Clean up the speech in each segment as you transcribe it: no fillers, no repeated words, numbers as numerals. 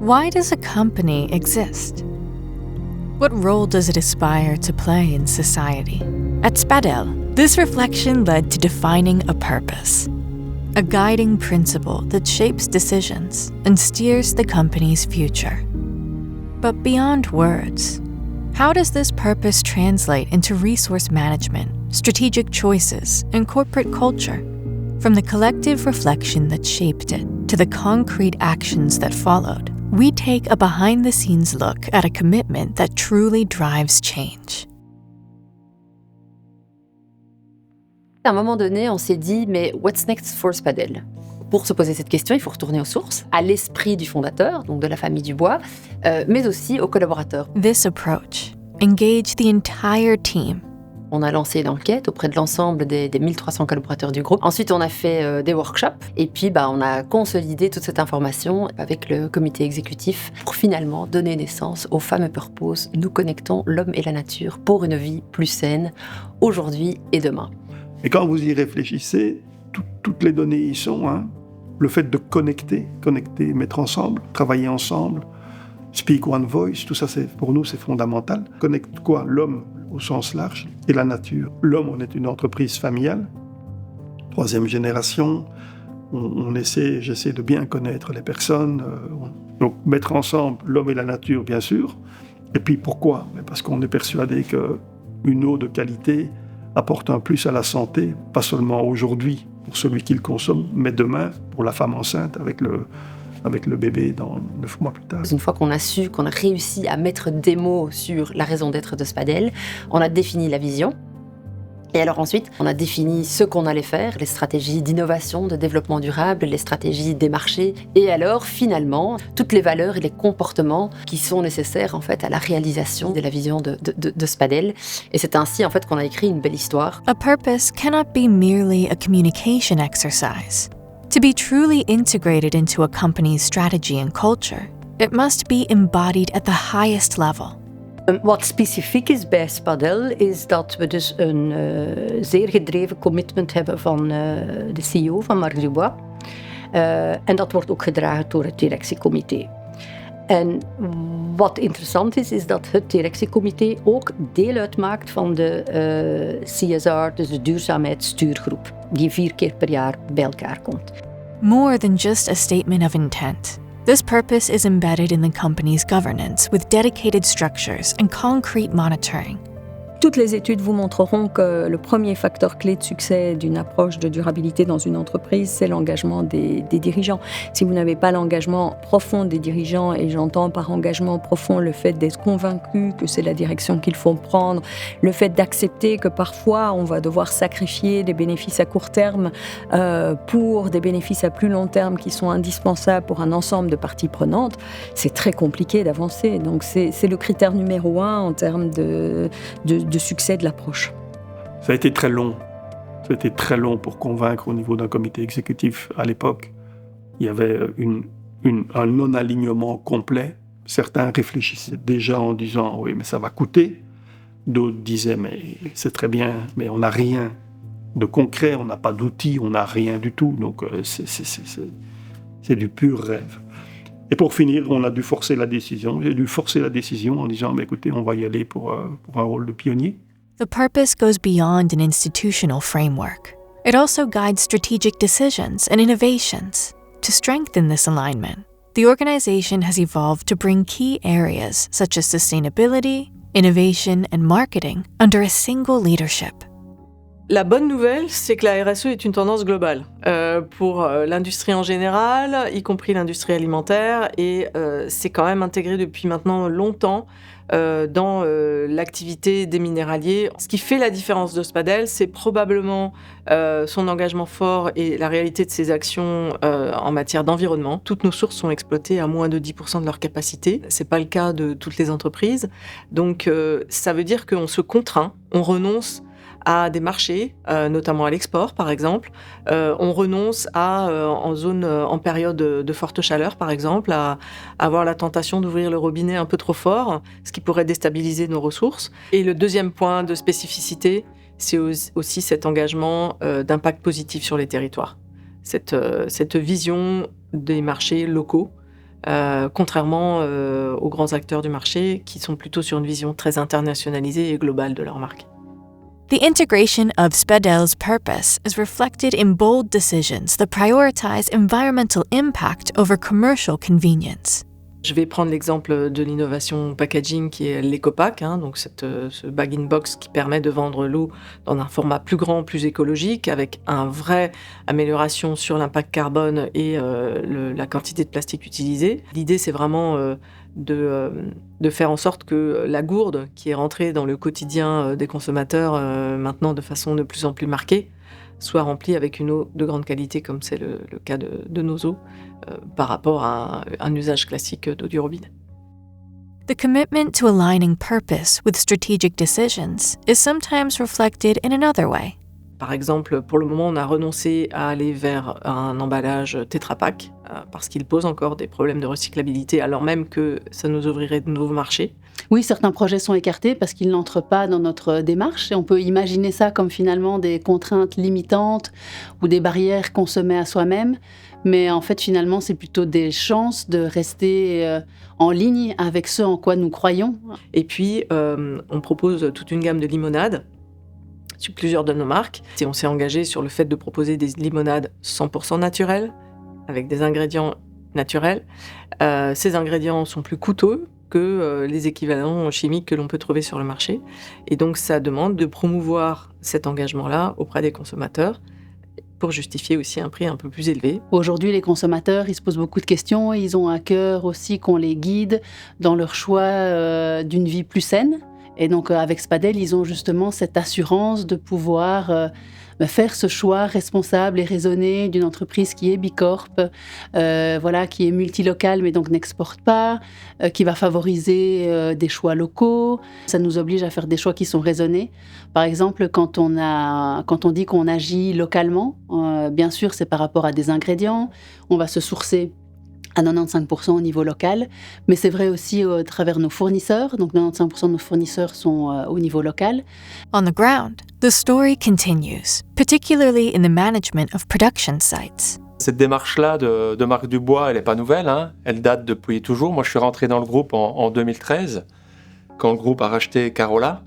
Why does a company exist? What role does it aspire to play in society? At Spadel, this reflection led to defining a purpose, a guiding principle that shapes decisions and steers the company's future. But beyond words, how does this purpose translate into resource management, strategic choices, and corporate culture? From the collective reflection that shaped it to the concrete actions that followed, we take a behind-the-scenes look at a commitment that truly drives change. À un moment donné, on s'est dit, mais what's next for Spadel? Pour se poser cette question, il faut retourner aux sources, à l'esprit du fondateur, donc de la famille Dubois, mais aussi aux collaborateurs. This approach engaged the entire team. On a lancé une enquête auprès de l'ensemble des 1300 collaborateurs du groupe. Ensuite, on a fait des workshops et puis on a consolidé toute cette information avec le comité exécutif pour finalement donner naissance au fameux purpose « Nous connectons l'homme et la nature pour une vie plus saine, aujourd'hui et demain ». Et quand vous y réfléchissez, toutes les données y sont. Le fait de connecter, mettre ensemble, travailler ensemble, speak one voice, tout ça, pour nous, c'est fondamental. Connecte quoi? L'homme au sens large et la nature. L'homme, on est une entreprise familiale, 3e génération. J'essaie de bien connaître les personnes. Donc, mettre ensemble l'homme et la nature, bien sûr. Et puis, pourquoi? Parce qu'on est persuadé qu'une eau de qualité apporte un plus à la santé, pas seulement aujourd'hui pour celui qui le consomme, mais demain pour la femme enceinte avec le bébé dans 9 mois plus tard. Une fois qu'on a réussi à mettre des mots sur la raison d'être de Spadel, on a défini la vision. Et alors ensuite, on a défini ce qu'on allait faire, les stratégies d'innovation, de développement durable, les stratégies des marchés. Et alors, finalement, toutes les valeurs et les comportements qui sont nécessaires, en fait, à la réalisation de la vision de Spadel. Et c'est ainsi, en fait, qu'on a écrit une belle histoire. A purpose cannot be merely a communication exercise. To be truly integrated into a company's strategy and culture, it must be embodied at the highest level. Wat specifiek is bij Spadel is dat we dus een zeer gedreven commitment hebben van de CEO, van Marc Dubois. En dat wordt ook gedragen door het directiecomité. En wat interessant is dat het directiecomité ook deel uitmaakt van de CSR, dus de duurzaamheidsstuurgroep, die 4 keer per jaar bij elkaar komt. More than just a statement of intent, this purpose is embedded in the company's governance with dedicated structures and concrete monitoring. Toutes les études vous montreront que le premier facteur clé de succès d'une approche de durabilité dans une entreprise, c'est l'engagement des dirigeants. Si vous n'avez pas l'engagement profond des dirigeants, et j'entends par engagement profond le fait d'être convaincu que c'est la direction qu'il faut prendre, le fait d'accepter que parfois on va devoir sacrifier des bénéfices à court terme pour des bénéfices à plus long terme qui sont indispensables pour un ensemble de parties prenantes, c'est très compliqué d'avancer. Donc c'est le critère numéro 1 en termes de succès de l'approche. Ça a été très long. Ça a été très long pour convaincre au niveau d'un comité exécutif. À l'époque, il y avait un non-alignement complet. Certains réfléchissaient déjà en disant « oui, mais ça va coûter ». D'autres disaient « mais c'est très bien, mais on n'a rien de concret, on n'a pas d'outils, on n'a rien du tout. » Donc c'est du pur rêve. Et pour finir, on a dû forcer la décision. J'ai dû forcer la décision en disant écoutez, on va y aller pour un rôle de pionnier. The purpose goes beyond an institutional framework. It also guides strategic decisions and innovations. To strengthen this alignment, the organization has evolved to bring key areas such as sustainability, innovation, and marketing under a single leadership. La bonne nouvelle, c'est que la RSE est une tendance globale pour l'industrie en général, y compris l'industrie alimentaire, et c'est quand même intégré depuis maintenant longtemps dans l'activité des minéraliers. Ce qui fait la différence de Spadel, c'est probablement son engagement fort et la réalité de ses actions en matière d'environnement. Toutes nos sources sont exploitées à moins de 10% de leur capacité. C'est pas le cas de toutes les entreprises. Donc ça veut dire qu'on se contraint, on renonce à des marchés, notamment à l'export par exemple. On renonce en période de forte chaleur par exemple, à avoir la tentation d'ouvrir le robinet un peu trop fort, ce qui pourrait déstabiliser nos ressources. Et le deuxième point de spécificité, c'est aussi cet engagement d'impact positif sur les territoires. Cette vision des marchés locaux contrairement aux grands acteurs du marché qui sont plutôt sur une vision très internationalisée et globale de leur marque. The integration of Spadel's purpose is reflected in bold decisions that prioritize environmental impact over commercial convenience. Je vais prendre l'exemple de l'innovation packaging qui est l'EcoPack, donc ce bag-in-box qui permet de vendre l'eau dans un format plus grand, plus écologique, avec une vraie amélioration sur l'impact carbone et la quantité de plastique utilisée. L'idée, c'est vraiment de faire en sorte que la gourde, qui est rentrée dans le quotidien des consommateurs maintenant de façon de plus en plus marquée, soit remplie avec une eau de grande qualité, comme c'est le cas de nos eaux, par rapport à un usage classique d'eau du robinet. The commitment to aligning purpose with strategic decisions is sometimes reflected in another way. Par exemple, pour le moment, on a renoncé à aller vers un emballage Tetra Pak parce qu'il pose encore des problèmes de recyclabilité, alors même que ça nous ouvrirait de nouveaux marchés. Oui, certains projets sont écartés parce qu'ils n'entrent pas dans notre démarche et on peut imaginer ça comme finalement des contraintes limitantes ou des barrières qu'on se met à soi-même. Mais en fait, finalement, c'est plutôt des chances de rester en ligne avec ce en quoi nous croyons. Et puis, on propose toute une gamme de limonades sur plusieurs de nos marques. Et on s'est engagé sur le fait de proposer des limonades 100% naturelles, avec des ingrédients naturels. Ces ingrédients sont plus coûteux que les équivalents chimiques que l'on peut trouver sur le marché. Et donc, ça demande de promouvoir cet engagement-là auprès des consommateurs pour justifier aussi un prix un peu plus élevé. Aujourd'hui, les consommateurs, ils se posent beaucoup de questions et ils ont à cœur aussi qu'on les guide dans leur choix d'une vie plus saine. Et donc, avec Spadel, ils ont justement cette assurance de pouvoir faire ce choix responsable et raisonné d'une entreprise qui est bicorp, qui est multilocale mais donc n'exporte pas, qui va favoriser des choix locaux. Ça nous oblige à faire des choix qui sont raisonnés. Par exemple, quand on dit qu'on agit localement, bien sûr, c'est par rapport à des ingrédients. On va se sourcer à 95% au niveau local, mais c'est vrai aussi à travers nos fournisseurs. Donc 95% de nos fournisseurs sont au niveau local. On the ground, the story continues, particularly in the management of production sites. Cette démarche-là de Marc Dubois, elle n'est pas nouvelle, elle date depuis toujours. Moi, je suis rentré dans le groupe en 2013, quand le groupe a racheté Carola.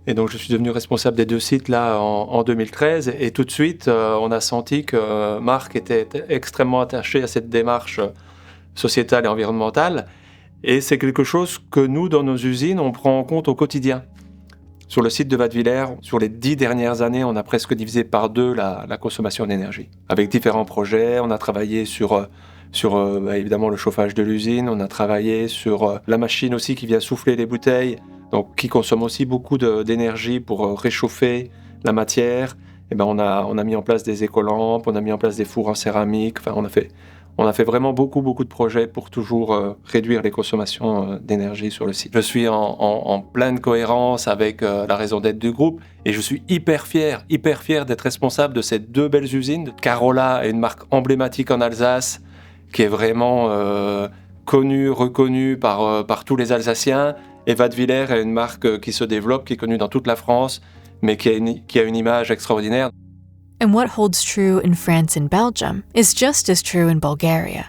Et donc, je suis devenu responsable des 2 sites là en 2013. Et tout de suite, on a senti que Marc était extrêmement attaché à cette démarche sociétale et environnementale. Et c'est quelque chose que nous, dans nos usines, on prend en compte au quotidien. Sur le site de Wattwiller, sur les 10 dernières années, on a presque divisé par 2 la consommation d'énergie. Avec différents projets, on a travaillé sur évidemment le chauffage de l'usine, on a travaillé sur la machine aussi qui vient souffler les bouteilles, donc qui consomme aussi beaucoup d'énergie pour réchauffer la matière. Et on a mis en place des écolampes, on a mis en place des fours en céramique, enfin on a fait vraiment beaucoup de projets pour toujours réduire les consommations d'énergie sur le site. Je suis en pleine cohérence avec la raison d'être du groupe et je suis hyper fier d'être responsable de ces 2 belles usines. Carola est une marque emblématique en Alsace qui est vraiment connue, reconnue par tous les Alsaciens. Et Wattwiller est une marque qui se développe, qui est connue dans toute la France, mais qui a une image extraordinaire. And what holds true in France and Belgium is just as true in Bulgaria.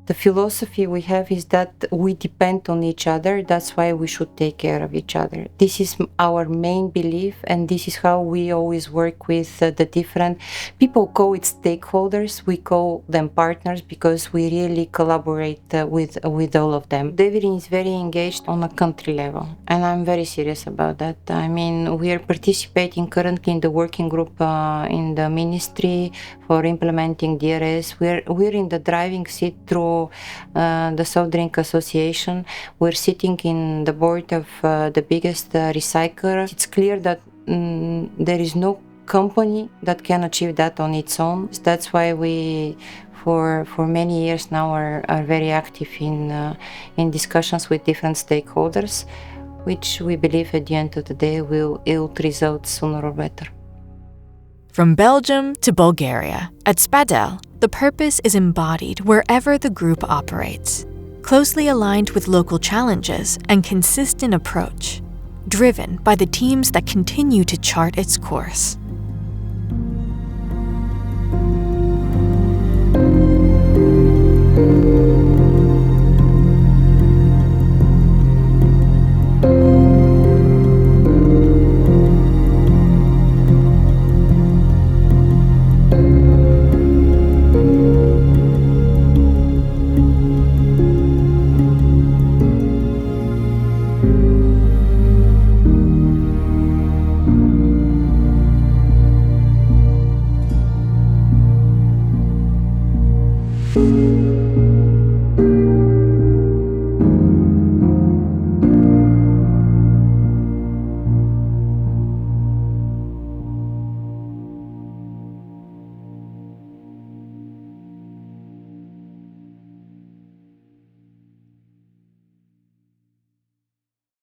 The philosophy we have is that we depend on each other. That's why we should take care of each other. This is our main belief, and this is how we always work with the different people. Call it stakeholders. We call them partners because we really collaborate with all of them. David is very engaged on a country level, and I'm very serious about that. I mean, we are participating currently in the working group in the ministry for implementing DRS. We're in the driving seat through the Soft Drink Association. We're sitting in the board of the biggest recycler. It's clear that there is no company that can achieve that on its own. That's why we, for many years now, are very active in discussions with different stakeholders, which we believe at the end of the day will yield results sooner or better. From Belgium to Bulgaria, at Spadel, the purpose is embodied wherever the group operates, closely aligned with local challenges and consistent approach, driven by the teams that continue to chart its course.